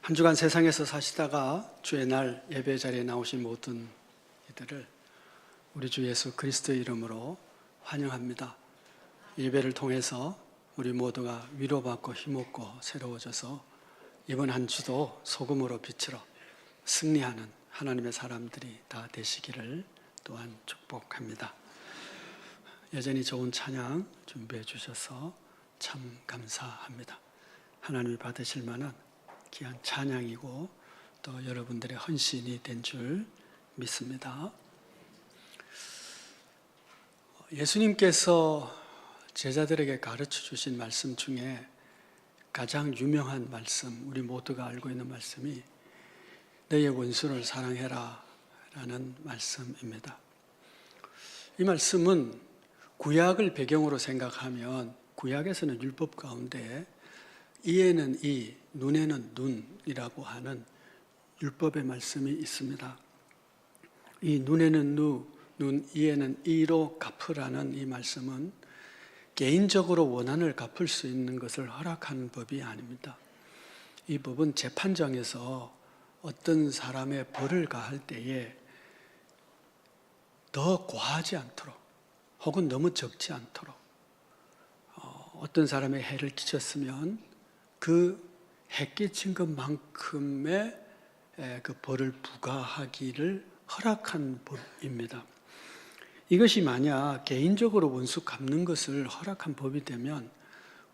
한 주간 세상에서 사시다가 주의 날 예배 자리에 나오신 모든 이들을 우리 주 예수 그리스도의 이름으로 환영합니다. 예배를 통해서 우리 모두가 위로받고 힘없고 새로워져서 이번 한 주도 소금으로 빛으로 승리하는 하나님의 사람들이 다 되시기를 또한 축복합니다. 여전히 좋은 찬양 준비해 주셔서 참 감사합니다. 하나님이 받으실 만한 귀한 찬양이고 또 여러분들의 헌신이 된 줄 믿습니다. 예수님께서 제자들에게 가르쳐 주신 말씀 중에 가장 유명한 말씀, 우리 모두가 알고 있는 말씀이 너의 원수를 사랑해라 라는 말씀입니다. 이 말씀은 구약을 배경으로 생각하면 구약에서는 율법 가운데 이에는 이, 눈에는 눈이라고 하는 율법의 말씀이 있습니다. 이 눈에는 눈, 이에는 이로 갚으라는 이 말씀은 개인적으로 원한을 갚을 수 있는 것을 허락하는 법이 아닙니다. 이 법은 재판장에서 어떤 사람의 벌을 가할 때에 더 과하지 않도록 혹은 너무 적지 않도록 어떤 사람의 해를 끼쳤으면 그 해 끼친 것만큼의 그 벌을 부과하기를 허락한 법입니다. 이것이 만약 개인적으로 원수 갚는 것을 허락한 법이 되면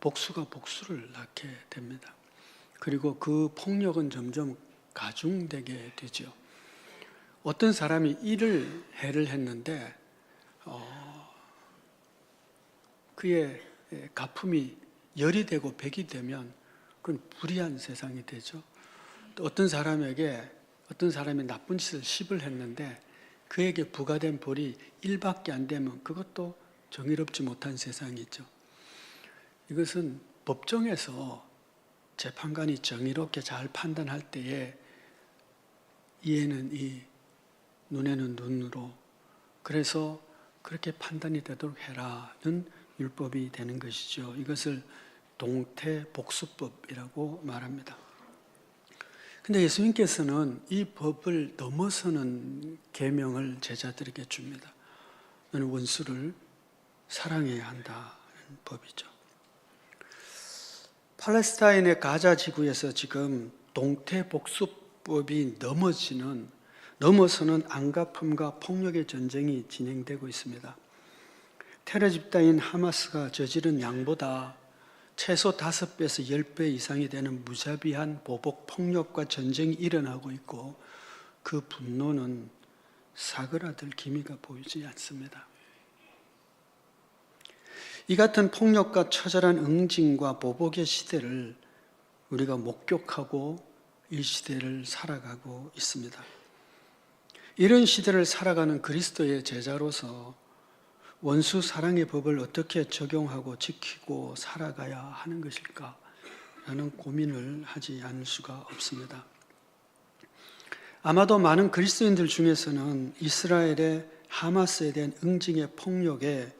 복수가 복수를 낳게 됩니다. 그리고 그 폭력은 점점 가중되게 되죠. 어떤 사람이 해를 했는데 그의 갚음이 10이 되고 100이 되면 그건 불의한 세상이 되죠. 또 어떤 사람이 나쁜 짓을 10을 했는데 그에게 부과된 벌이 1밖에 안 되면 그것도 정의롭지 못한 세상이죠. 이것은 법정에서 재판관이 정의롭게 잘 판단할 때에 이에는 이, 눈에는 눈으로, 그래서 그렇게 판단이 되도록 해라는 율법이 되는 것이죠. 이것을 동태복수법이라고 말합니다. 근데 예수님께서는 이 법을 넘어서는 계명을 제자들에게 줍니다. 너는 원수를 사랑해야 한다는 법이죠. 팔레스타인의 가자 지구에서 지금 동태복수법이 넘어서는 안갚음과 폭력의 전쟁이 진행되고 있습니다. 테러 집단인 하마스가 저지른 양보다 최소 5배에서 10배 이상이 되는 무자비한 보복 폭력과 전쟁이 일어나고 있고 그 분노는 사그라들 기미가 보이지 않습니다. 이 같은 폭력과 처절한 응징과 보복의 시대를 우리가 목격하고 이 시대를 살아가고 있습니다. 이런 시대를 살아가는 그리스도의 제자로서 원수 사랑의 법을 어떻게 적용하고 지키고 살아가야 하는 것일까? 라는 고민을 하지 않을 수가 없습니다. 아마도 많은 그리스도인들 중에서는 이스라엘의 하마스에 대한 응징의 폭력에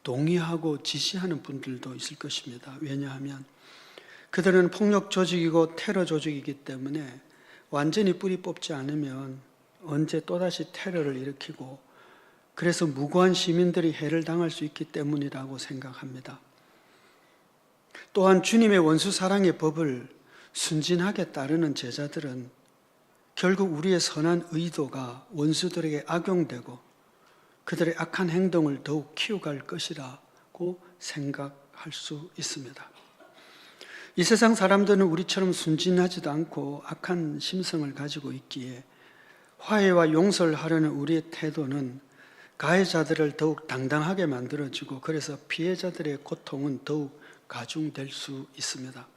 동의하고 지시하는 분들도 있을 것입니다. 왜냐하면 그들은 폭력 조직이고 테러 조직이기 때문에 완전히 뿌리 뽑지 않으면 언제 또다시 테러를 일으키고 그래서 무고한 시민들이 해를 당할 수 있기 때문이라고 생각합니다. 또한 주님의 원수 사랑의 법을 순진하게 따르는 제자들은 결국 우리의 선한 의도가 원수들에게 악용되고 그들의 악한 행동을 더욱 키워갈 것이라고 생각할 수 있습니다. 이 세상 사람들은 우리처럼 순진하지도 않고 악한 심성을 가지고 있기에 화해와 용서를 하려는 우리의 태도는 가해자들을 더욱 당당하게 만들어주고 그래서 피해자들의 고통은 더욱 가중될 수 있습니다.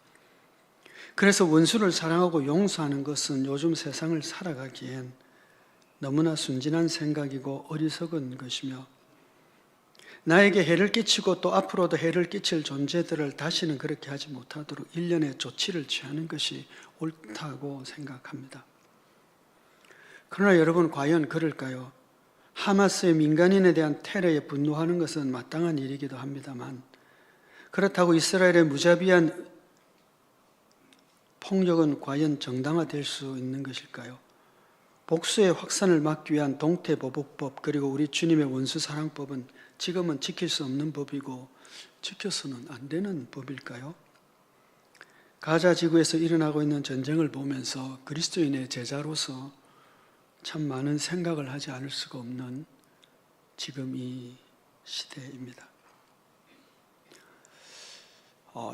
그래서 원수를 사랑하고 용서하는 것은 요즘 세상을 살아가기엔 너무나 순진한 생각이고 어리석은 것이며 나에게 해를 끼치고 또 앞으로도 해를 끼칠 존재들을 다시는 그렇게 하지 못하도록 일련의 조치를 취하는 것이 옳다고 생각합니다. 그러나 여러분 과연 그럴까요? 하마스의 민간인에 대한 테러에 분노하는 것은 마땅한 일이기도 합니다만 그렇다고 이스라엘의 무자비한 폭력은 과연 정당화될 수 있는 것일까요? 복수의 확산을 막기 위한 동태보복법 그리고 우리 주님의 원수사랑법은 지금은 지킬 수 없는 법이고 지켜서는 안 되는 법일까요? 가자 지구에서 일어나고 있는 전쟁을 보면서 그리스도인의 제자로서 참 많은 생각을 하지 않을 수가 없는 지금 이 시대입니다.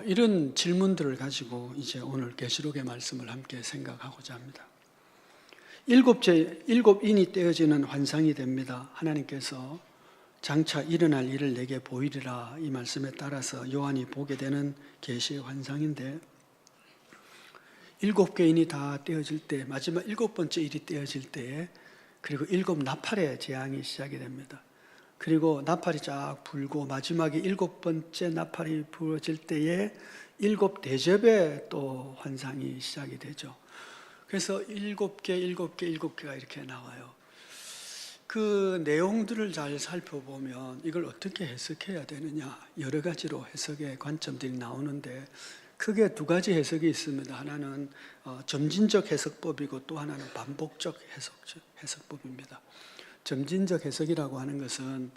이런 질문들을 가지고 이제 오늘 계시록의 말씀을 함께 생각하고자 합니다. 일곱 인이 떼어지는 환상이 됩니다. 하나님께서 장차 일어날 일을 내게 보이리라 이 말씀에 따라서 요한이 보게 되는 계시의 환상인데 7개 인이 다 떼어질 때 마지막 7번째 일이 떼어질 때에 그리고 7 나팔의 재앙이 시작이 됩니다. 그리고 나팔이 쫙 불고 마지막에 7번째 나팔이 불어질 때에 7 대접의 또 환상이 시작이 되죠. 그래서 7개가 이렇게 나와요. 그 내용들을 잘 살펴보면 이걸 어떻게 해석해야 되느냐 여러 가지로 해석의 관점들이 나오는데 크게 2가지 해석이 있습니다. 하나는 점진적 해석법이고 또 하나는 반복적 해석법입니다. 점진적 해석이라고 하는 것은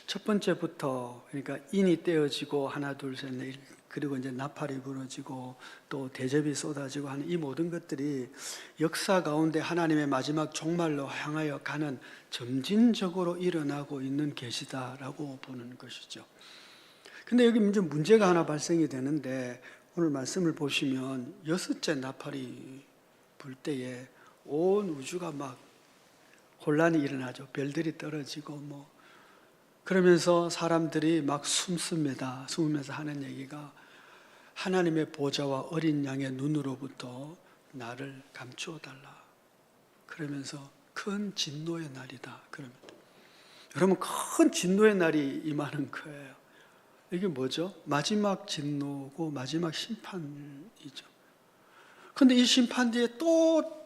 첫 번째부터 그러니까 인이 떼어지고 하나 둘 셋 넷 그리고 이제 나팔이 부러지고 또 대접이 쏟아지고 하는 이 모든 것들이 역사 가운데 하나님의 마지막 종말로 향하여 가는 점진적으로 일어나고 있는 계시다라고 보는 것이죠. 근데 여기 이제 문제가 하나 발생이 되는데 오늘 말씀을 보시면 6째 나팔이 불 때에 온 우주가 막 혼란이 일어나죠. 별들이 떨어지고 그러면서 사람들이 막 숨습니다. 숨으면서 하는 얘기가 하나님의 보좌와 어린 양의 눈으로부터 나를 감추어 달라. 그러면서 큰 진노의 날이다. 그럽니다. 여러분 큰 진노의 날이 임하는 거예요. 이게 뭐죠? 마지막 진노고 마지막 심판이죠. 그런데 이 심판 뒤에 또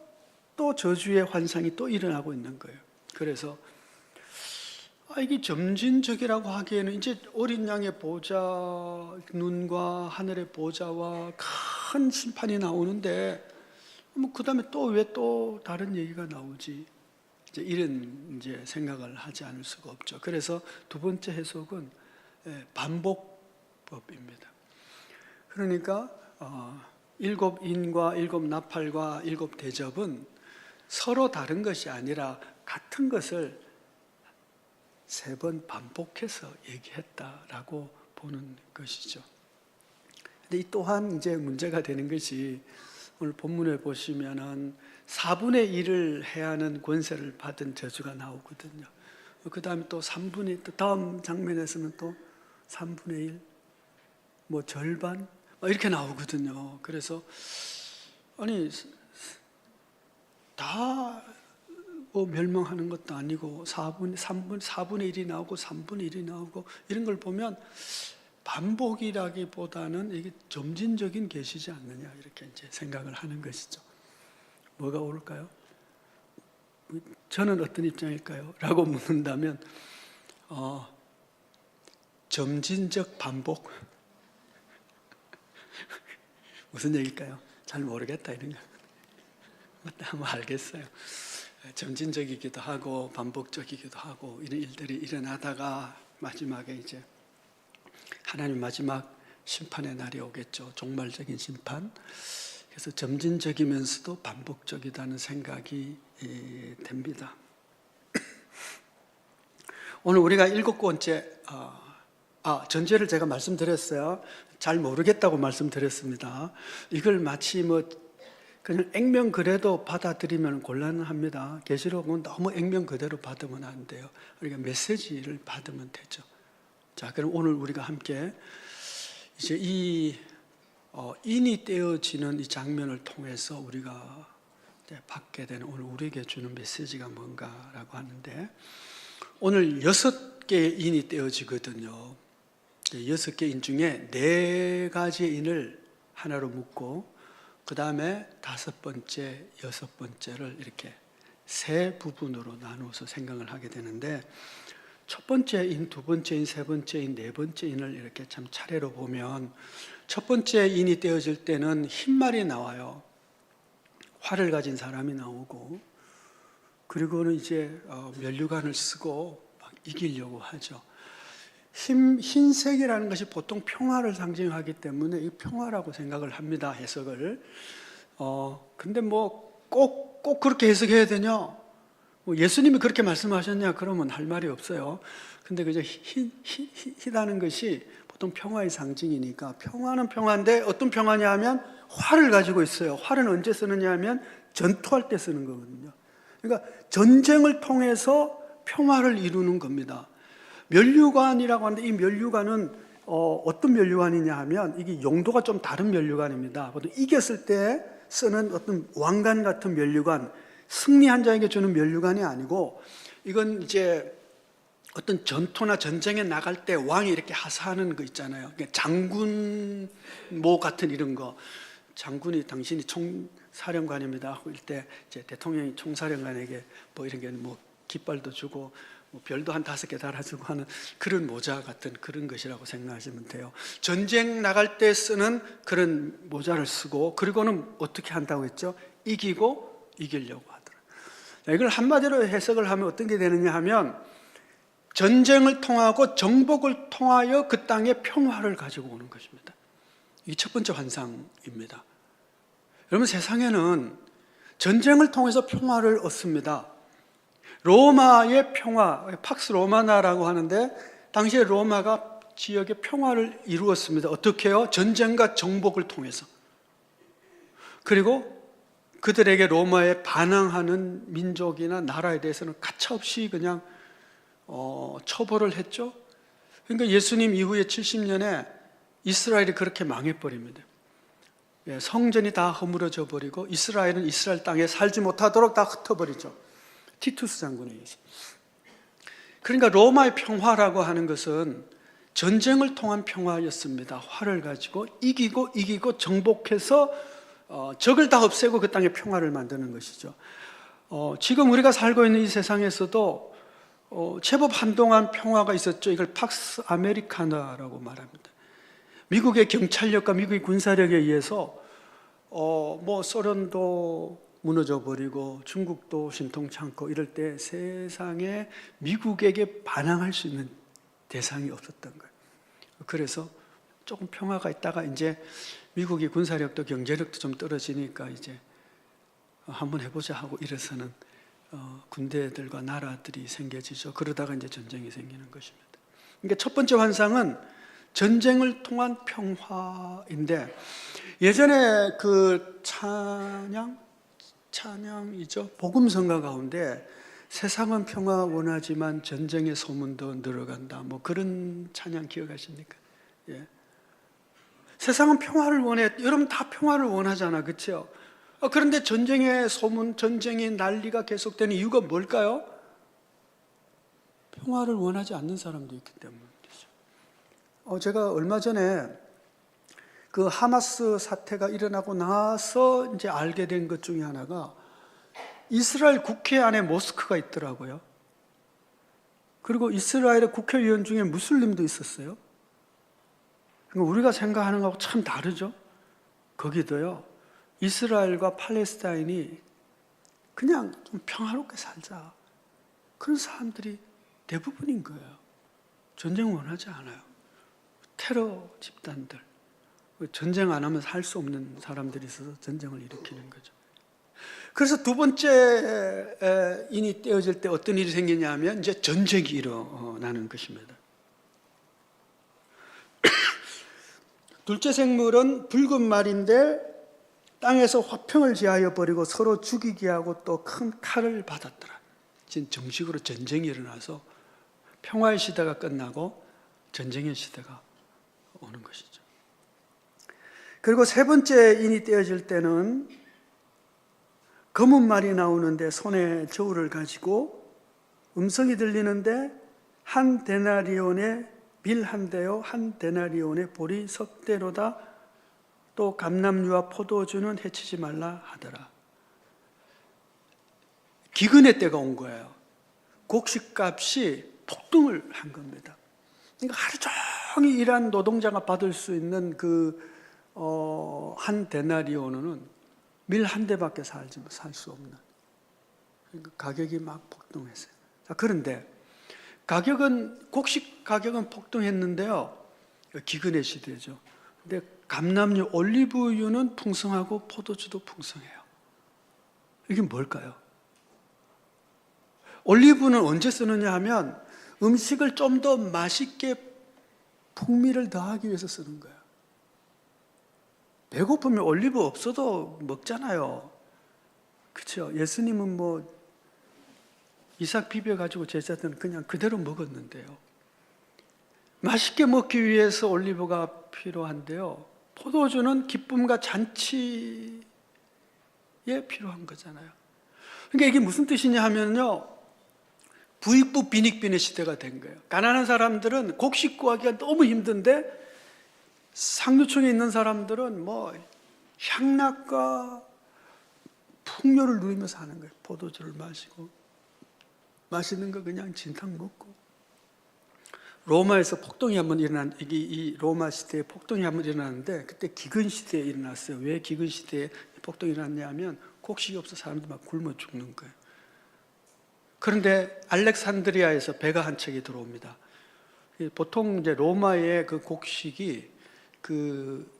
저주의 환상이 또 일어나고 있는 거예요. 그래서 이게 점진적이라고 하기에는 이제 어린 양의 보좌 눈과 하늘의 보좌와 큰 심판이 나오는데 그 다음에 또 왜 또 다른 얘기가 나오지? 이제 이런 이제 생각을 하지 않을 수가 없죠. 그래서 2번째 해석은 반복법입니다. 그러니까 7 인과 7 나팔과 7 대접은 서로 다른 것이 아니라 같은 것을 3번 반복해서 얘기했다라고 보는 것이죠. 근데 이 또한 이제 문제가 되는 것이 오늘 본문을 보시면은 4분의 1을 해야 하는 권세를 받은 저주가 나오거든요. 그 다음에 또 3분의, 또 다음 장면에서는 또 3분의 1, 절반, 이렇게 나오거든요. 그래서, 다 멸망하는 것도 아니고 4분의 1이 나오고 3분의 1이 나오고 이런 걸 보면 반복이라기보다는 이게 점진적인 계시지 않느냐 이렇게 이제 생각을 하는 것이죠. 뭐가 옳을까요? 저는 어떤 입장일까요? 라고 묻는다면 점진적 반복 무슨 얘기일까요? 잘 모르겠다 이런 거 한번 알겠어요. 점진적이기도 하고 반복적이기도 하고 이런 일들이 일어나다가 마지막에 이제 하나님 마지막 심판의 날이 오겠죠. 종말적인 심판. 그래서 점진적이면서도 반복적이다는 생각이 됩니다. 오늘 우리가 7번째 전제를 제가 말씀드렸어요. 잘 모르겠다고 말씀드렸습니다. 이걸 마치 그냥 액면 그대로 받아들이면 곤란합니다. 계시록은 너무 액면 그대로 받으면 안 돼요. 우리가 메시지를 받으면 되죠. 자, 그럼 오늘 우리가 함께 이제 이 인이 떼어지는 이 장면을 통해서 우리가 받게 되는 오늘 우리에게 주는 메시지가 뭔가라고 하는데 오늘 6개의 인이 떼어지거든요. 6개 인 중에 4가지의 인을 하나로 묶고 그 다음에 5번째, 6번째를 이렇게 3부분으로 나누어서 생각을 하게 되는데 첫 번째 인, 2번째 인, 3번째 인, 4번째 인을 이렇게 참 차례로 보면 첫 번째 인이 떼어질 때는 흰말이 나와요. 활을 가진 사람이 나오고, 그리고는 이제 면류관을 쓰고 막 이기려고 하죠. 흰색이라는 것이 보통 평화를 상징하기 때문에 이 평화라고 생각을 합니다, 해석을. 근데 뭐 꼭 그렇게 해석해야 되냐? 뭐 예수님이 그렇게 말씀하셨냐? 그러면 할 말이 없어요. 근데 그저 희다는 것이 보통 평화의 상징이니까, 평화는 평화인데 어떤 평화냐 하면 활을 가지고 있어요. 활은 언제 쓰느냐 하면 전투할 때 쓰는 거거든요. 그러니까 전쟁을 통해서 평화를 이루는 겁니다. 면류관이라고 하는데, 이 면류관은 어떤 면류관이냐 하면 이게 용도가 좀 다른 면류관입니다. 보통 이겼을 때 쓰는 어떤 왕관 같은 면류관, 승리한 자에게 주는 면류관이 아니고, 이건 이제 어떤 전투나 전쟁에 나갈 때 왕이 이렇게 하사하는 거 있잖아요. 장군모 같은 이런 거. 장군이 당신이 총사령관입니다 하고 때 이제 대통령이 총사령관에게 뭐 이런 게 뭐 깃발도 주고 뭐 별도 한 5개 달아주고 하는 그런 모자 같은 그런 것이라고 생각하시면 돼요. 전쟁 나갈 때 쓰는 그런 모자를 쓰고, 그리고는 어떻게 한다고 했죠? 이기고 이기려고 하더라고요. 이걸 한마디로 해석을 하면 어떤 게 되느냐 하면, 전쟁을 통하고 정복을 통하여 그 땅에 평화를 가지고 오는 것입니다. 이게 첫 번째 환상입니다. 여러분, 세상에는 전쟁을 통해서 평화를 얻습니다. 로마의 평화, 팍스 로마나라고 하는데, 당시에 로마가 지역의 평화를 이루었습니다. 어떻게 해요? 전쟁과 정복을 통해서. 그리고 그들에게 로마에 반항하는 민족이나 나라에 대해서는 가차없이 그냥 처벌을 했죠. 그러니까 예수님 이후에 70년에 이스라엘이 그렇게 망해버립니다. 성전이 다 허물어져 버리고 이스라엘은 이스라엘 땅에 살지 못하도록 다 흩어버리죠. 티투스 장군에 의해서. 그러니까 로마의 평화라고 하는 것은 전쟁을 통한 평화였습니다. 활을 가지고 이기고 정복해서 적을 다 없애고 그 땅에 평화를 만드는 것이죠. 지금 우리가 살고 있는 이 세상에서도 제법 한동안 평화가 있었죠. 이걸 팍스 아메리카나라고 말합니다. 미국의 경찰력과 미국의 군사력에 의해서 뭐 소련도 무너져 버리고 중국도 신통치 않고 이럴 때 세상에 미국에게 반항할 수 있는 대상이 없었던 거예요. 그래서 조금 평화가 있다가 이제 미국이 군사력도 경제력도 좀 떨어지니까 이제 한번 해보자 하고 일어서는 군대들과 나라들이 생겨지죠. 그러다가 이제 전쟁이 생기는 것입니다. 그러니까 첫 번째 환상은 전쟁을 통한 평화인데, 예전에 그 찬양이죠. 복음성가 가운데 세상은 평화 원하지만 전쟁의 소문도 늘어간다. 뭐 그런 찬양 기억하십니까? 예. 세상은 평화를 원해. 여러분 다 평화를 원하잖아. 그렇죠? 그런데 전쟁의 소문, 전쟁의 난리가 계속되는 이유가 뭘까요? 평화를 원하지 않는 사람도 있기 때문이죠. 제가 얼마 전에 그 하마스 사태가 일어나고 나서 이제 알게 된 것 중에 하나가, 이스라엘 국회 안에 모스크가 있더라고요. 그리고 이스라엘의 국회의원 중에 무슬림도 있었어요. 그러니까 우리가 생각하는 거하고 참 다르죠. 거기도요, 이스라엘과 팔레스타인이 그냥 좀 평화롭게 살자, 그런 사람들이 대부분인 거예요. 전쟁 원하지 않아요. 테러 집단들, 전쟁 안 하면 살 수 없는 사람들이 있어서 전쟁을 일으키는 거죠. 그래서 두 번째 인이 떼어질 때 어떤 일이 생기냐 하면 이제 전쟁이 일어나는 것입니다. 둘째 생물은 붉은 말인데 땅에서 화평을 지하여 버리고 서로 죽이게 하고 또 큰 칼을 받았더라. 지금 정식으로 전쟁이 일어나서 평화의 시대가 끝나고 전쟁의 시대가 오는 것이죠. 그리고 세 번째 인이 떼어질 때는 검은 말이 나오는데 손에 저울을 가지고 음성이 들리는데, 한 데나리온의 빌 한 대요, 한 데나리온의 보리 석 대로다. 또 감람류와 포도주는 해치지 말라 하더라. 기근의 때가 온 거예요. 곡식값이 폭등을 한 겁니다. 그러니까 하루 종일 일한 노동자가 받을 수 있는 한 데나리온은 밀 한 대밖에 살 수 없는, 그러니까 가격이 막 폭등했어요. 자, 그런데 곡식 가격은 폭등했는데요. 기근의 시대죠. 근데 감람류, 올리브유는 풍성하고 포도주도 풍성해요. 이게 뭘까요? 올리브는 언제 쓰느냐 하면 음식을 좀 더 맛있게 풍미를 더하기 위해서 쓰는 거예요. 배고프면 올리브 없어도 먹잖아요. 그렇죠? 예수님은 뭐 이삭 비벼가지고 제자들은 그냥 그대로 먹었는데요. 맛있게 먹기 위해서 올리브가 필요한데요. 포도주는 기쁨과 잔치에 필요한 거잖아요. 그러니까 이게 무슨 뜻이냐 하면요. 부익부 빈익빈의 시대가 된 거예요. 가난한 사람들은 곡식 구하기가 너무 힘든데 상류층에 있는 사람들은 뭐 향락과 풍요를 누리면서 사는 거예요. 포도주를 마시고 맛있는 거 그냥 진탕 먹고. 로마에서 폭동이 한번 이 로마 시대에 폭동이 한번 일어났는데 그때 기근 시대에 일어났어요. 왜 기근 시대에 폭동이 일어났냐 하면 곡식이 없어 사람들이 막 굶어 죽는 거예요. 그런데 알렉산드리아에서 배가 한 척이 들어옵니다. 보통 이제 로마의 그 곡식이 그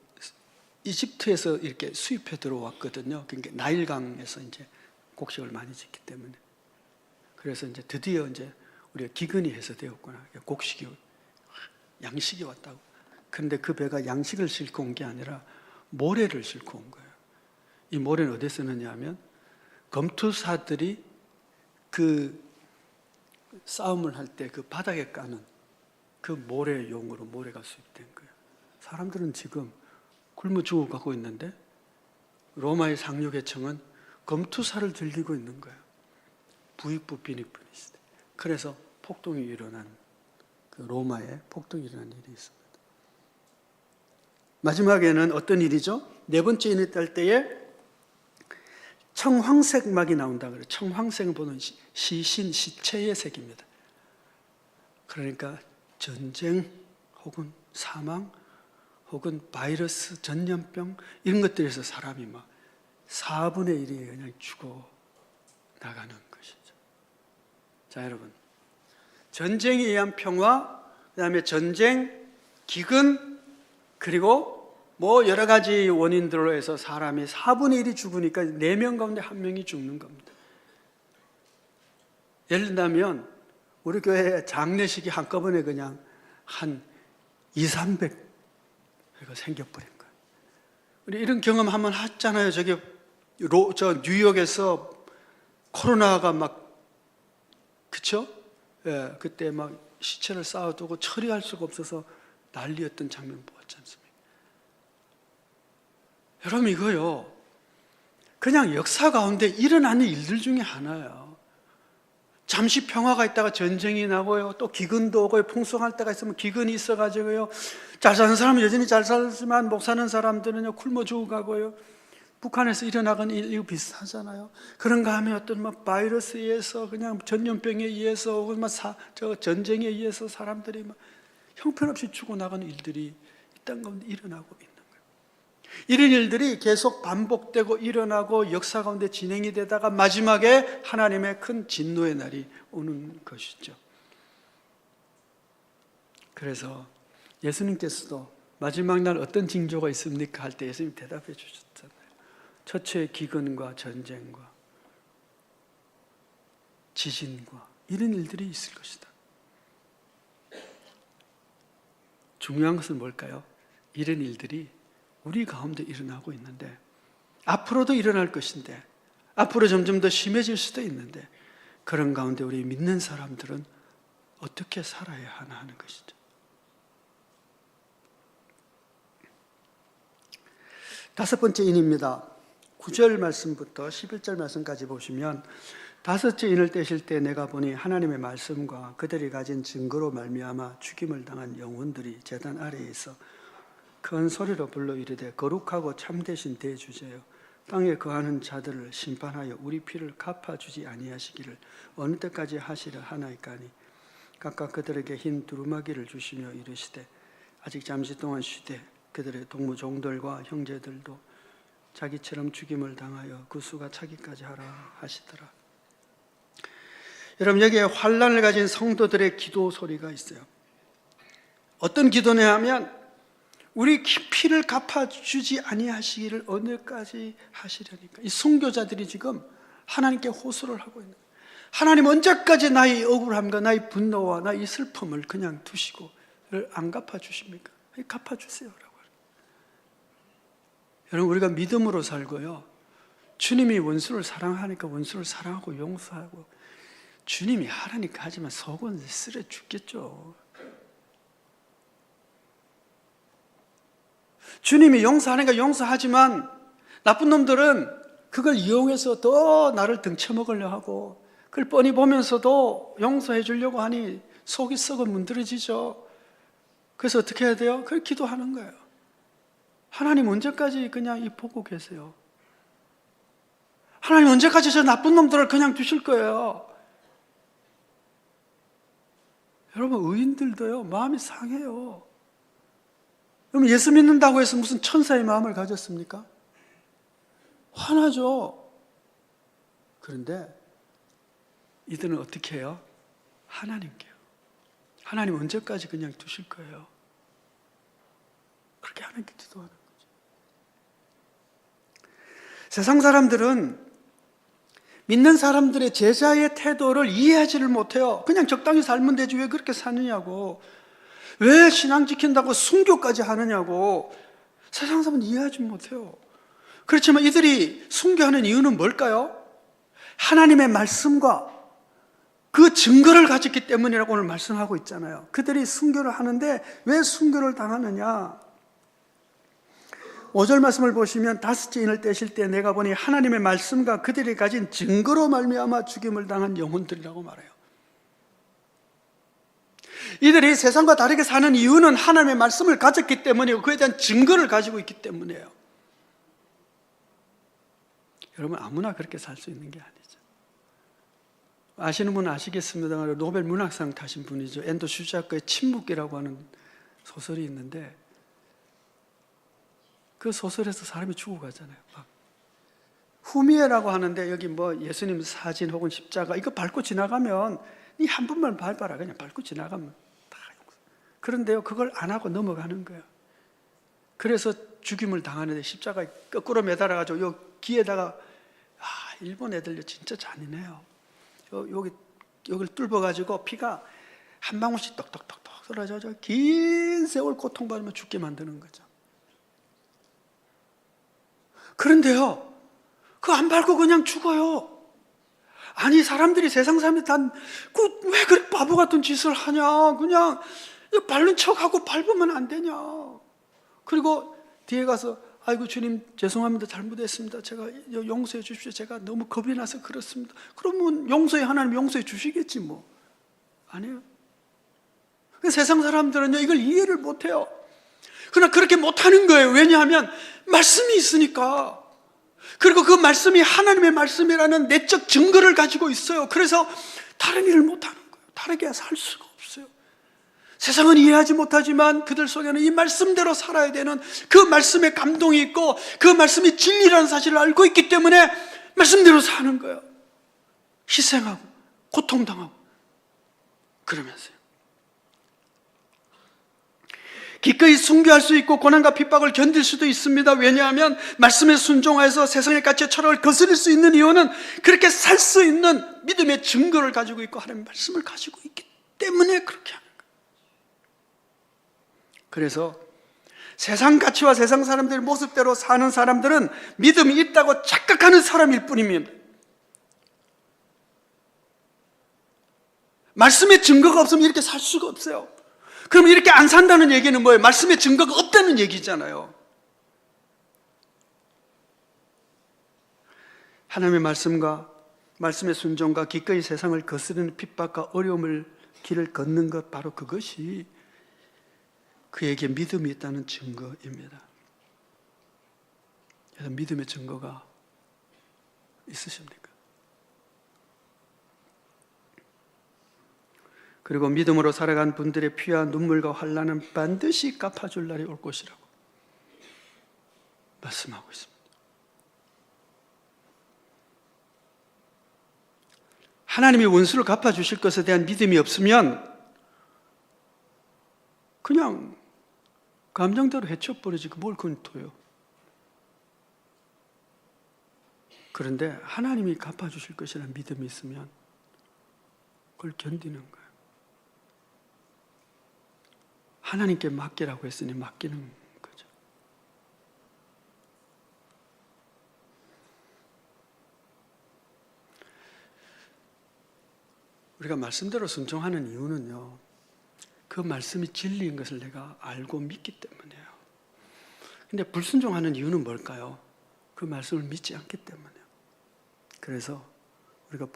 이집트에서 이렇게 수입해 들어왔거든요. 그러니까 나일강에서 이제 곡식을 많이 짓기 때문에. 그래서 이제 드디어 이제 우리가 기근이 해소되었구나. 곡식이, 양식이 왔다고. 그런데 그 배가 양식을 싣고 온 게 아니라 모래를 싣고 온 거예요. 이 모래는 어디에 쓰느냐 하면 검투사들이 그 싸움을 할 때 그 바닥에 까는 그 모래용으로 모래가 수입된 거예요. 사람들은 지금 굶어 죽어가고 있는데 로마의 상류계층은 검투사를 들리고 있는 거예요. 부익부 빈익빈의 시대. 그래서 폭동이 일어난, 그 로마에 폭동이 일어난 일이 있습니다. 마지막에는 어떤 일이죠? 네 번째 인을 딸 때에 청황색 막이 나온다 그래요. 청황색은 보는 시신, 시체의 색입니다. 그러니까 전쟁 혹은 사망 혹은 바이러스, 전염병 이런 것들에서 사람이 막 4분의 1이 그냥 죽어 나가는 것이죠. 자, 여러분, 전쟁에 의한 평화, 그 다음에 전쟁, 기근, 그리고 뭐 여러 가지 원인들로 해서 사람이 4분의 1이 죽으니까 4명 가운데 1명이 죽는 겁니다. 예를 들면 우리 교회 장례식이 한꺼번에 그냥 한 200, 300가 생겨버린 거예요. 우리 이런 경험 한번 했잖아요. 저 뉴욕에서 코로나가 막, 그쵸? 예, 그때 막 시체를 쌓아두고 처리할 수가 없어서 난리였던 장면 보았지 않습니까? 여러분, 이거요, 그냥 역사 가운데 일어나는 일들 중에 하나예요. 잠시 평화가 있다가 전쟁이 나고요, 또 기근도 오고요, 풍성할 때가 있으면 기근이 있어가지고요, 잘 사는 사람은 여전히 잘 살지만 못 사는 사람들은요 굶어 죽어가고요. 북한에서 일어나는 일이 비슷하잖아요. 그런가 하면 어떤 막 바이러스에 의해서, 그냥 전염병에 의해서, 혹은 막 전쟁에 의해서 사람들이 막 형편없이 죽어나가는 일들이 이 땅 가운데 일어나고 있는 거예요. 이런 일들이 계속 반복되고 일어나고 역사 가운데 진행이 되다가 마지막에 하나님의 큰 진노의 날이 오는 것이죠. 그래서 예수님께서도 마지막 날 어떤 징조가 있습니까? 할 때 예수님 대답해 주셨잖아요. 처처의 기근과 전쟁과 지진과 이런 일들이 있을 것이다. 중요한 것은 뭘까요? 이런 일들이 우리 가운데 일어나고 있는데, 앞으로도 일어날 것인데, 앞으로 점점 더 심해질 수도 있는데, 그런 가운데 우리 믿는 사람들은 어떻게 살아야 하나 하는 것이죠. 다섯 번째 인입니다. 9절 말씀부터 11절 말씀까지 보시면, 다섯째 인을 떼실 때 내가 보니 하나님의 말씀과 그들이 가진 증거로 말미암아 죽임을 당한 영혼들이 제단 아래에 있어 큰 소리로 불러 이르되 거룩하고 참되신 대주제여, 땅에 거하는 자들을 심판하여 우리 피를 갚아주지 아니하시기를 어느 때까지 하시려 하나이까니, 각각 그들에게 흰 두루마기를 주시며 이르시되 아직 잠시 동안 쉬되 그들의 동무종들과 형제들도 자기처럼 죽임을 당하여 그 수가 차기까지 하라 하시더라. 여러분, 여기에 환난을 가진 성도들의 기도 소리가 있어요. 어떤 기도냐 하면 우리 피를 갚아주지 아니하시기를 언제까지 하시려니까. 이 순교자들이 지금 하나님께 호소를 하고 있는 거예요. 하나님, 언제까지 나의 억울함과 나의 분노와 나의 슬픔을 그냥 두시고 안 갚아주십니까? 갚아주세요 라고. 여러분, 우리가 믿음으로 살고요, 주님이 원수를 사랑하니까 원수를 사랑하고 용서하고, 주님이 하라니까 하지만 속은 쓰레 죽겠죠. 주님이 용서하니까 용서하지만 나쁜 놈들은 그걸 이용해서 더 나를 등쳐먹으려 하고, 그걸 뻔히 보면서도 용서해 주려고 하니 속이 썩어 문드러지죠. 그래서 어떻게 해야 돼요? 그걸 기도하는 거예요. 하나님, 언제까지 그냥 보고 계세요? 하나님, 언제까지 저 나쁜 놈들을 그냥 두실 거예요? 여러분, 의인들도요, 마음이 상해요. 그럼 예수 믿는다고 해서 무슨 천사의 마음을 가졌습니까? 화나죠. 그런데 이들은 어떻게 해요? 하나님께요. 하나님, 언제까지 그냥 두실 거예요? 그렇게 하나님께 기도하는 거죠. 세상 사람들은 믿는 사람들의 제자의 태도를 이해하지를 못해요. 그냥 적당히 살면 되지 왜 그렇게 사느냐고, 왜 신앙 지킨다고 순교까지 하느냐고 세상 사람은 이해하지 못해요. 그렇지만 이들이 순교하는 이유는 뭘까요? 하나님의 말씀과 그 증거를 가졌기 때문이라고 오늘 말씀하고 있잖아요. 그들이 순교를 하는데 왜 순교를 당하느냐? 5절 말씀을 보시면, 다섯째 인을 떼실 때 내가 보니 하나님의 말씀과 그들이 가진 증거로 말미암아 죽임을 당한 영혼들이라고 말해요. 이들이 세상과 다르게 사는 이유는 하나님의 말씀을 가졌기 때문이고 그에 대한 증거를 가지고 있기 때문이에요. 여러분, 아무나 그렇게 살 수 있는 게 아니죠. 아시는 분은 아시겠습니다만 노벨 문학상 타신 분이죠. 앤더 슈자크의 침묵기라고 하는 소설이 있는데, 그 소설에서 사람이 죽어가잖아요. 막 후미에라고 하는데, 여기 뭐 예수님 사진 혹은 십자가 이거 밟고 지나가면 이 한 번만 밟아라, 그냥 밟고 지나가면 다 용서. 그런데요, 그걸 안 하고 넘어가는 거예요. 그래서 죽임을 당하는데 십자가 거꾸로 매달아가지고 요 귀에다가, 일본 애들 진짜 잔인해요. 여기를 뚫어가지고 피가 한 방울씩 떡떡떡떡 떨어져 긴 세월 고통받으면 죽게 만드는 거죠. 그런데요, 그거 안 밟고 그냥 죽어요. 아니, 사람들이, 세상 사람들이 왜 그렇게 바보 같은 짓을 하냐? 그냥 밟는 척하고 밟으면 안 되냐? 그리고 뒤에 가서, 아이고 주님 죄송합니다, 잘못했습니다, 제가 용서해 주십시오, 제가 너무 겁이 나서 그렇습니다. 그러면 하나님 용서해 주시겠지 뭐. 아니에요. 세상 사람들은요, 이걸 이해를 못해요. 그러나 그렇게 못하는 거예요. 왜냐하면 말씀이 있으니까. 그리고 그 말씀이 하나님의 말씀이라는 내적 증거를 가지고 있어요. 그래서 다른 일을 못하는 거예요. 다르게 살 수가 없어요. 세상은 이해하지 못하지만 그들 속에는 이 말씀대로 살아야 되는, 그 말씀에 감동이 있고 그 말씀이 진리라는 사실을 알고 있기 때문에 말씀대로 사는 거예요. 희생하고 고통당하고 그러면서요. 기꺼이 순교할 수 있고 고난과 핍박을 견딜 수도 있습니다. 왜냐하면 말씀에 순종해서 세상의 가치와 철학을 거스릴 수 있는 이유는 그렇게 살 수 있는 믿음의 증거를 가지고 있고 하나님의 말씀을 가지고 있기 때문에 그렇게 하는 거예요. 그래서 세상 가치와 세상 사람들의 모습대로 사는 사람들은 믿음이 있다고 착각하는 사람일 뿐입니다. 말씀의 증거가 없으면 이렇게 살 수가 없어요. 그럼 이렇게 안 산다는 얘기는 뭐예요? 말씀의 증거가 없다는 얘기잖아요. 하나님의 말씀과 말씀의 순종과 기꺼이 세상을 거스르는 핍박과 어려움을 길을 걷는 것, 바로 그것이 그에게 믿음이 있다는 증거입니다. 여러분, 믿음의 증거가 있으십니까? 그리고 믿음으로 살아간 분들의 피와 눈물과 환난은 반드시 갚아줄 날이 올 것이라고 말씀하고 있습니다. 하나님이 원수를 갚아주실 것에 대한 믿음이 없으면 그냥 감정대로 헤쳐버리지 뭘 권토요. 그런데 하나님이 갚아주실 것이라는 믿음이 있으면 그걸 견디는 거예요. 하나님께 맡기라고 했으니 맡기는 거죠. 우리가 말씀대로 순종하는 이유는요, 그 말씀이 진리인 것을 내가 알고 믿기 때문이에요. 근데 불순종하는 이유는 뭘까요? 그 말씀을 믿지 않기 때문이에요. 그래서 우리가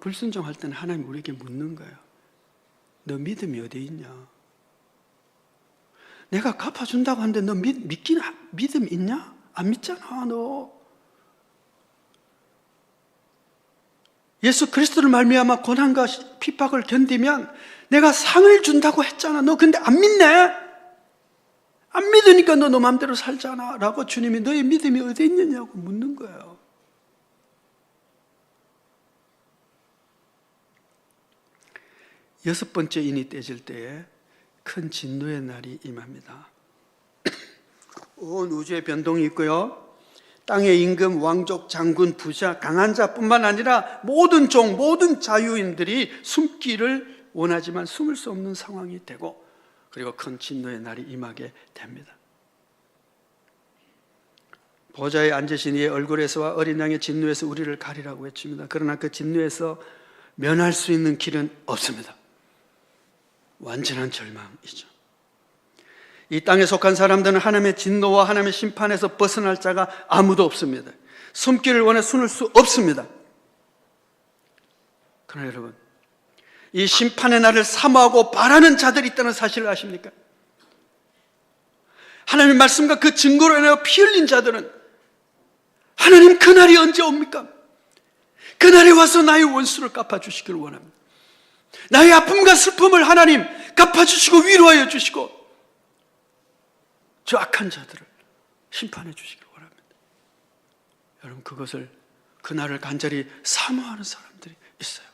불순종할 때는 하나님 우리에게 묻는 거예요. 너 믿음이 어디 있냐? 내가 갚아준다고 하는데 너 믿음 있냐? 안 믿잖아, 너. 예수 그리스도를 말미암아 고난과 핍박을 견디면 내가 상을 준다고 했잖아. 너 근데 안 믿네? 안 믿으니까 너 마음대로 살잖아. 라고 주님이 너의 믿음이 어디 있느냐고 묻는 거예요. 여섯 번째 인이 떼질 때에 큰 진노의 날이 임합니다. 온 우주에 변동이 있고요. 땅의 임금, 왕족, 장군, 부자, 강한 자뿐만 아니라 모든 종, 모든 자유인들이 숨기를 원하지만 숨을 수 없는 상황이 되고, 그리고 큰 진노의 날이 임하게 됩니다. 보좌에 앉으신 이의 얼굴에서와 어린 양의 진노에서 우리를 가리라고 외칩니다. 그러나 그 진노에서 면할 수 있는 길은 없습니다. 완전한 절망이죠. 이 땅에 속한 사람들은 하나님의 진노와 하나님의 심판에서 벗어날 자가 아무도 없습니다. 숨기를 원해 숨을 수 없습니다. 그러나 여러분, 이 심판의 날을 사모하고 바라는 자들이 있다는 사실을 아십니까? 하나님의 말씀과 그 증거로 인하여 피 흘린 자들은 하나님 그날이 언제 옵니까? 그날에 와서 나의 원수를 갚아주시기를 원합니다. 나의 아픔과 슬픔을 하나님 갚아주시고 위로하여 주시고 저 악한 자들을 심판해 주시기를 원합니다. 여러분, 그것을, 그날을 간절히 사모하는 사람들이 있어요.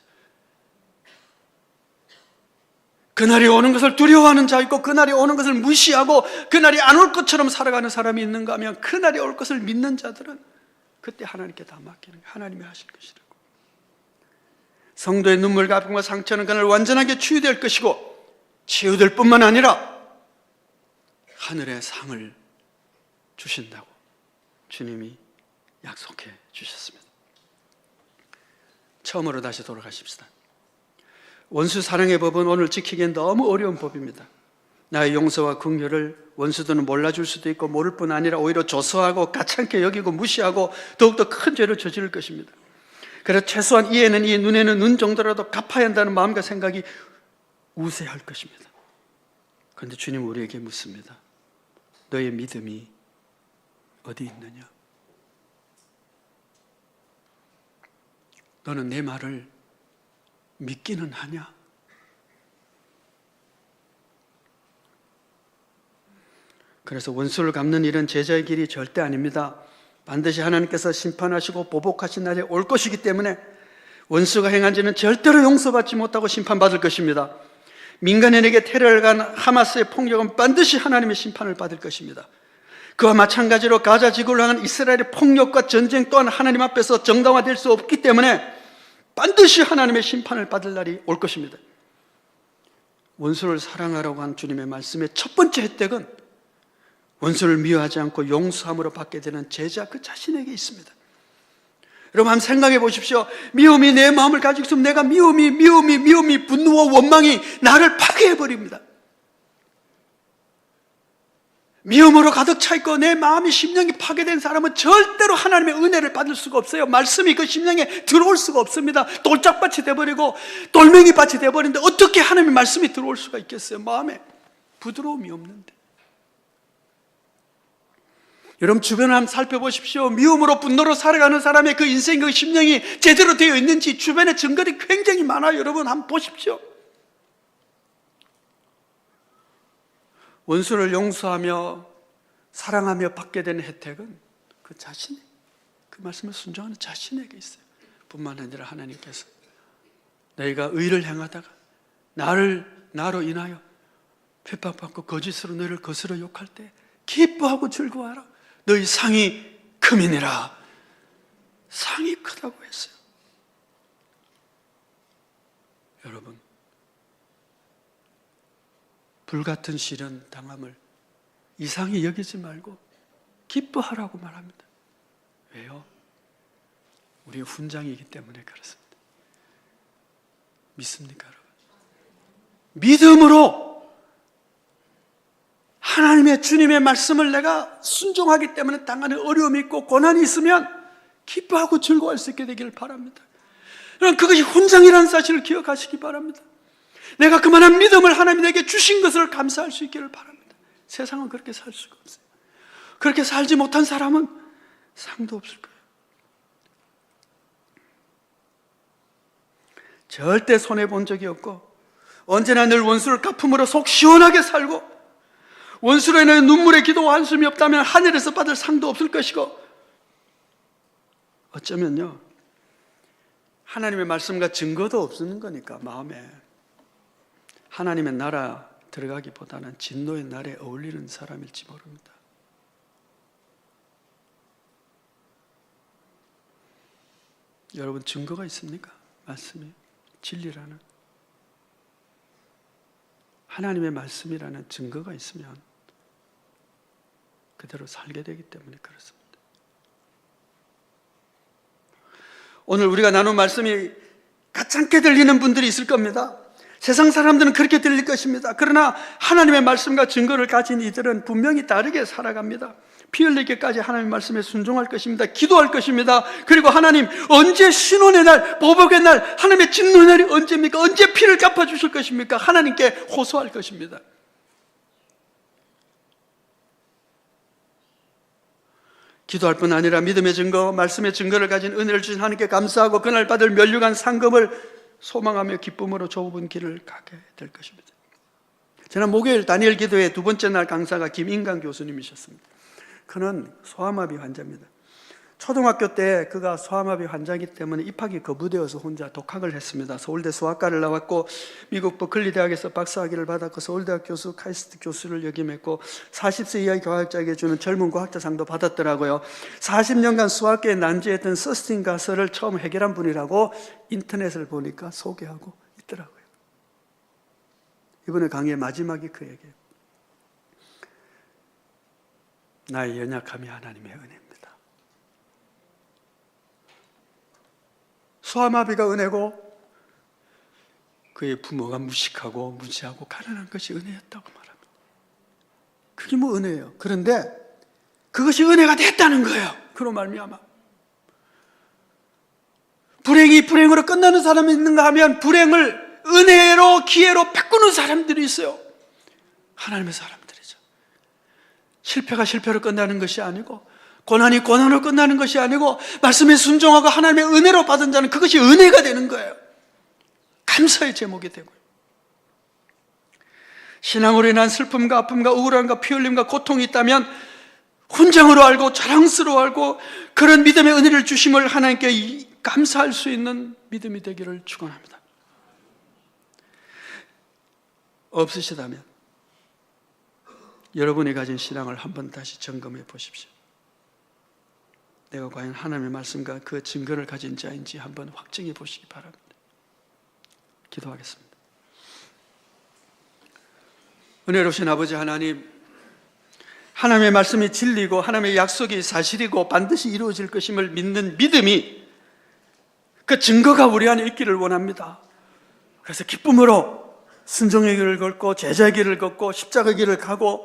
그날이 오는 것을 두려워하는 자 있고, 그날이 오는 것을 무시하고 그날이 안 올 것처럼 살아가는 사람이 있는가 하면, 그날이 올 것을 믿는 자들은 그때 하나님께 다 맡기는 거예요. 하나님이 하실 것이라고. 성도의 눈물과 아픔과 상처는 그날 완전하게 치유될 것이고, 치유될 뿐만 아니라 하늘의 상을 주신다고 주님이 약속해 주셨습니다. 처음으로 다시 돌아가십시다. 원수 사랑의 법은 오늘 지키기엔 너무 어려운 법입니다. 나의 용서와 긍휼을 원수들은 몰라줄 수도 있고 모를 뿐 아니라 오히려 조소하고 가찮게 여기고 무시하고 더욱더 큰 죄를 저지를 것입니다. 그래서 최소한 이에는 이, 눈에는 눈 정도라도 갚아야 한다는 마음과 생각이 우세할 것입니다. 그런데 주님은 우리에게 묻습니다. 너의 믿음이 어디 있느냐? 너는 내 말을 믿기는 하냐? 그래서 원수를 갚는 일은 제자의 길이 절대 아닙니다. 반드시 하나님께서 심판하시고 보복하신 날이 올 것이기 때문에 원수가 행한 죄는 절대로 용서받지 못하고 심판받을 것입니다. 민간인에게 테러를 간 하마스의 폭력은 반드시 하나님의 심판을 받을 것입니다. 그와 마찬가지로 가자 지구를 향한 이스라엘의 폭력과 전쟁 또한 하나님 앞에서 정당화될 수 없기 때문에 반드시 하나님의 심판을 받을 날이 올 것입니다. 원수를 사랑하라고 한 주님의 말씀의 첫 번째 혜택은 원수를 미워하지 않고 용서함으로 받게 되는 제자 그 자신에게 있습니다. 여러분, 한번 생각해 보십시오. 미움이 내 마음을 가지고 있으면 내가 미움이 분노와 원망이 나를 파괴해버립니다. 미움으로 가득 차 있고 내 마음이 심령이 파괴된 사람은 절대로 하나님의 은혜를 받을 수가 없어요. 말씀이 그 심령에 들어올 수가 없습니다. 돌짝밭이 돼버리고 돌멩이밭이 돼버리는데 어떻게 하나님의 말씀이 들어올 수가 있겠어요? 마음에 부드러움이 없는데. 여러분, 주변을 한번 살펴보십시오. 미움으로 분노로 살아가는 사람의 그 인생, 그 심령이 제대로 되어 있는지 주변에 증거들이 굉장히 많아요. 여러분, 한번 보십시오. 원수를 용서하며 사랑하며 받게 되는 혜택은 그 말씀을 순종하는 자신에게 있어요. 뿐만 아니라 하나님께서 너희가 의를 행하다가 나로 인하여 핍박받고 거짓으로 너희를 거스러 욕할 때 기뻐하고 즐거워하라. 너희 상이 크미니라. 상이 크다고 했어요. 여러분, 불같은 시련 당함을 이상히 여기지 말고 기뻐하라고 말합니다. 왜요? 우리 훈장이기 때문에 그렇습니다. 믿습니까, 여러분? 믿음으로 하나님의 주님의 말씀을 내가 순종하기 때문에 당하는 어려움이 있고 고난이 있으면 기뻐하고 즐거워할 수 있게 되기를 바랍니다. 여러분, 그것이 훈장이라는 사실을 기억하시기 바랍니다. 내가 그만한 믿음을 하나님이 내게 주신 것을 감사할 수 있기를 바랍니다. 세상은 그렇게 살 수가 없어요. 그렇게 살지 못한 사람은 상도 없을 거예요. 절대 손해본 적이 없고 언제나 늘 원수를 갚음으로 속 시원하게 살고 원수로 인해 눈물의 기도와 한숨이 없다면 하늘에서 받을 상도 없을 것이고 어쩌면요 하나님의 말씀과 증거도 없는 거니까 마음에 하나님의 나라 들어가기보다는 진노의 날에 어울리는 사람일지 모릅니다. 여러분 증거가 있습니까? 말씀이 진리라는 하나님의 말씀이라는 증거가 있으면 그대로 살게 되기 때문에 그렇습니다. 오늘 우리가 나눈 말씀이 가짜게 들리는 분들이 있을 겁니다. 세상 사람들은 그렇게 들릴 것입니다. 그러나 하나님의 말씀과 증거를 가진 이들은 분명히 다르게 살아갑니다. 피 흘리기까지 하나님의 말씀에 순종할 것입니다. 기도할 것입니다. 그리고 하나님 언제 신원의 날, 보복의 날, 하나님의 진노의 날이 언제입니까? 언제 피를 갚아주실 것입니까? 하나님께 호소할 것입니다. 기도할 뿐 아니라 믿음의 증거, 말씀의 증거를 가진 은혜를 주신 하나님께 감사하고 그날 받을 면류관 상급을 소망하며 기쁨으로 좁은 길을 가게 될 것입니다. 지난 목요일 다니엘 기도회 두 번째 날 강사가 김인강 교수님이셨습니다. 그는 소아마비 환자입니다. 초등학교 때 그가 소아마비 환자이기 때문에 입학이 거부되어서 혼자 독학을 했습니다. 서울대 수학과를 나왔고 미국 버클리 대학에서 박사학위를 받았고 서울대학 교수, 카이스트 교수를 역임했고 40세 이하의 교학자에게 주는 젊은 과학자상도 받았더라고요. 40년간 수학계에 난제했던 서스틴 가설을 처음 해결한 분이라고 인터넷을 보니까 소개하고 있더라고요. 이번에 강의의 마지막이 그 얘기예요. 나의 연약함이 하나님의 은혜입니다. 소아마비가 은혜고 그의 부모가 무식하고 무지하고 가난한 것이 은혜였다고 말합니다. 그게 뭐 은혜예요. 그런데 그것이 은혜가 됐다는 거예요. 그로 말미암아 불행이 불행으로 끝나는 사람이 있는가 하면 불행을 은혜로 기회로 바꾸는 사람들이 있어요. 하나님의 사람들이죠. 실패가 실패로 끝나는 것이 아니고 고난이 고난으로 끝나는 것이 아니고 말씀에 순종하고 하나님의 은혜로 받은 자는 그것이 은혜가 되는 거예요. 감사의 제목이 되고요. 신앙으로 인한 슬픔과 아픔과 우울함과 피 흘림과 고통이 있다면 훈장으로 알고 자랑스러워 알고 그런 믿음의 은혜를 주심을 하나님께 감사할 수 있는 믿음이 되기를 축원합니다. 없으시다면 여러분이 가진 신앙을 한번 다시 점검해 보십시오. 내가 과연 하나님의 말씀과 그 증거를 가진 자인지 한번 확증해 보시기 바랍니다. 기도하겠습니다. 은혜로우신 아버지 하나님, 하나님의 말씀이 진리고 하나님의 약속이 사실이고 반드시 이루어질 것임을 믿는 믿음이 그 증거가 우리 안에 있기를 원합니다. 그래서 기쁨으로 순종의 길을 걷고 제자의 길을 걷고 십자가의 길을 가고